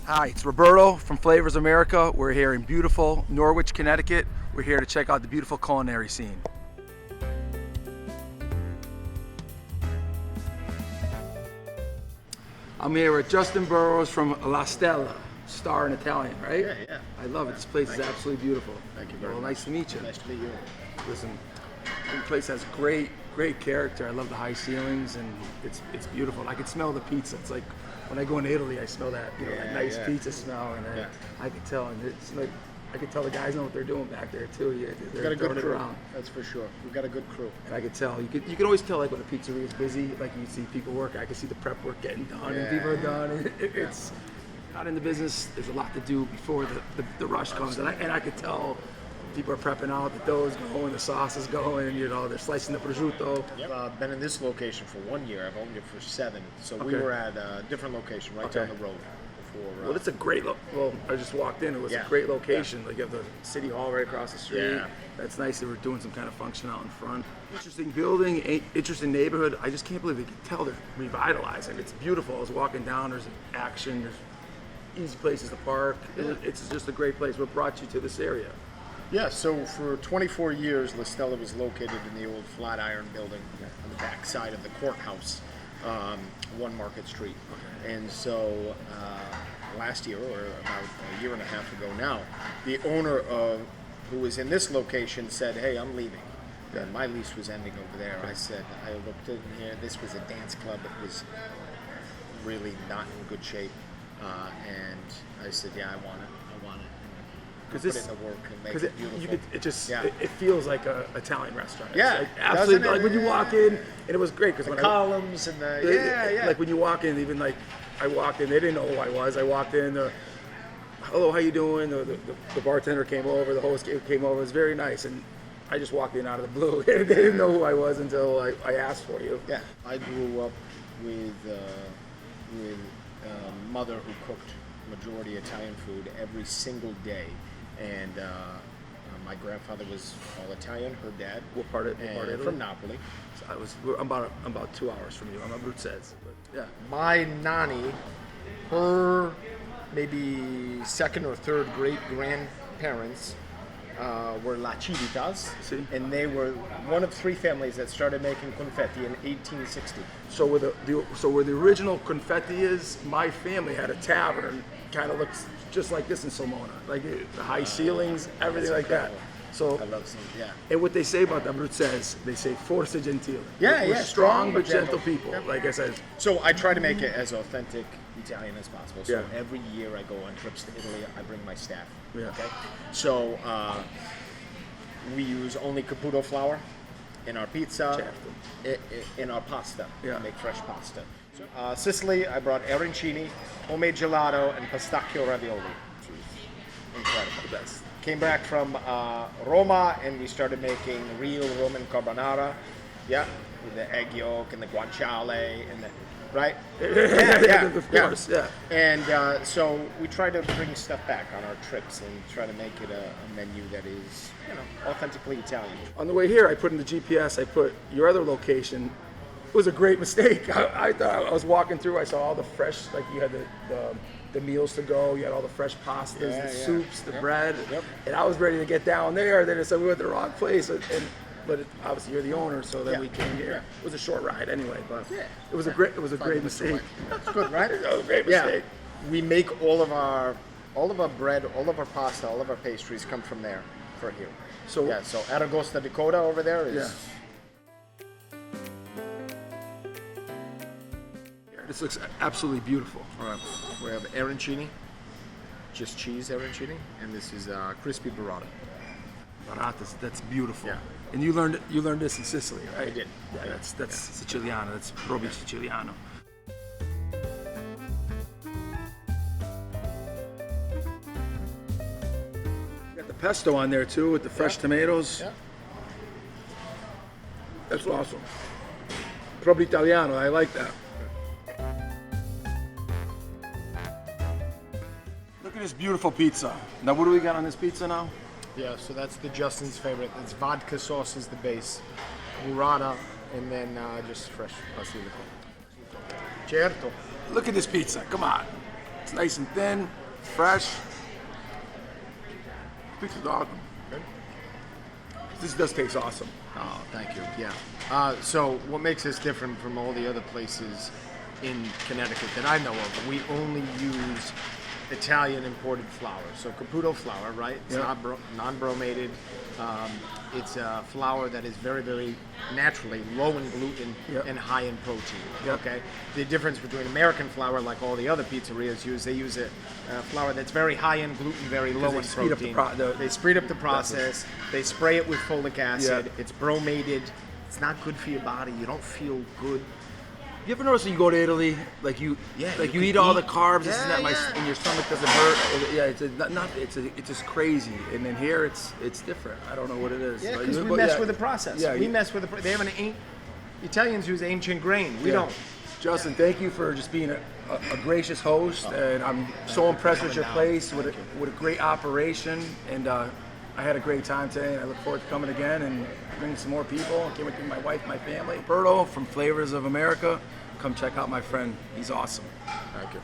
Hi, it's Roberto from Flavors America. We're here in beautiful Norwich, Connecticut. We're here to check out the beautiful culinary scene. I'm here with Justin Burrows from La Stella, star in Italian, right? Yeah. I love it. This place is absolutely beautiful. Thank you very much. Nice to meet you. Nice to meet you. Listen, the place has great character. I love the high ceilings and it's beautiful. I can smell the pizza. It's like when I go into Italy, I smell that that nice pizza smell, and I can tell. And it's like I can tell the guys know what they're doing back there too. We've got a good crew. That's for sure. We've got a good crew. And I can tell. You can always tell like when a pizzeria is busy. Like you see people work. I can see the prep work getting done, and people are done. And it's not in the business. There's a lot to do before the rush comes, and I can tell. People are prepping out, the dough's going, the sauce is going, they're slicing the prosciutto. I've been in this location for 1 year. I've owned it for 7. So we were at a different location right down the road before. Well, it's a great I just walked in. It was a great location. Like you have the city hall right across the street. Yeah. That's nice. They were doing some kind of function out in front. Interesting building, interesting neighborhood. I just can't believe they can tell they're revitalizing. It's beautiful. I was walking down. There's action. There's easy places to park. It's just a great place. What brought you to this area? Yeah, so for 24 years, La Stella was located in the old Flatiron building on the back side of the courthouse, 1 Market Street. And so last year, or about a year and a half ago now, the owner who was in this location said, "Hey, I'm leaving." And my lease was ending over there. I said, I looked in here, this was a dance club. It was really not in good shape. And I said, yeah, I want it. Put in the work and make it beautiful. It feels like an Italian restaurant. Yeah, like, absolutely. Like when you walk in, and it was great because the columns and like when you walk in, even like I walked in, they didn't know who I was. I walked in, hello, how you doing? The bartender came over, the host came over. It was very nice, and I just walked in out of the blue. They didn't know who I was until I asked for you. Yeah, I grew up with a mother who cooked majority Italian food every single day. And my grandfather was all Italian. Her dad, what part of Italy? From Napoli. So I'm about 2 hours from you. I'm at Bruzzese. Yeah. My nanny, her maybe second or third great grandparents were La Civitas, and they were one of 3 families that started making confetti in 1860. So where the original confetti is, my family had a tavern, kind of looks just like this in Sulmona, like the high ceilings, everything like that. So I love some, And what they say about the Bruzzese, they say forza gentile. We're strong but gentle people. Like I said. So I try to make it as authentic Italian as possible. So every year I go on trips to Italy, I bring my staff. Yeah. Okay. So we use only Caputo flour in our pizza, in our pasta. Yeah. We make fresh pasta. Sicily, I brought arancini, homemade gelato, and pistachio ravioli. Incredible. The best. Came back from Roma, and we started making real Roman carbonara. Yeah, with the egg yolk and the guanciale and the right. Of course. And so we try to bring stuff back on our trips and try to make it a menu that is, authentically Italian. On the way here, I put in the GPS. I put your other location. It was a great mistake. I thought I was walking through. I saw all the fresh, like you had the meals to go. You had all the fresh pastas, the soups, the bread, and I was ready to get down there. Then it said we went to the wrong place, but obviously you're the owner, so then we came here. It was a short ride anyway, but it was a great mistake. That's good, right? It was a great mistake. We make all of our bread, all of our pasta, all of our pastries come from there for here. So Aragosta, Dakota over there is. Yeah. This looks absolutely beautiful. All right. We have arancini, just cheese arancini, and this is crispy burrata. Burrata, that's beautiful. Yeah. And you learned this in Sicily, right? I did. Yeah, that's Siciliano. That's proprio Siciliano. Got the pesto on there too with the fresh tomatoes. Yeah. That's awesome. Proprio Italiano. I like that. Look at this beautiful pizza. Now, what do we got on this pizza now? Yeah, so that's the Justin's favorite. It's vodka sauce is the base, burrata, and then just fresh basilico. Certo. Look at this pizza. Come on. It's nice and thin, fresh. This is awesome. This does taste awesome. Oh, thank you. Yeah. So what makes us different from all the other places in Connecticut that I know of, we only use Italian imported flour. So Caputo flour, right? It's Yeah. not non-bromated. It's a flour that is very, very naturally low in gluten Yep. and high in protein. Yep. Okay. The difference between American flour, like all the other pizzerias use, they use a flour that's very high in gluten, very low they in speed up the protein. They speed up the process. They spray it with folic acid. Yep. It's bromated. It's not good for your body. You don't feel good. You ever notice when you go to Italy, like you you eat can all the eat. carbs, this Yeah, and that, yeah. and your stomach doesn't hurt. It's just crazy. And then here, it's different. I don't know what it is. Yeah, Like, because we but mess yeah, with the process. Yeah, we mess with They have Italians use ancient grain. We don't. Justin, thank you for just being a gracious host, and I'm so impressed with your place, with a great operation, and I had a great time today, and I look forward to coming again and bringing some more people. Came with my wife, my family. Roberto from Flavors of America. Come check out my friend. He's awesome. Thank you.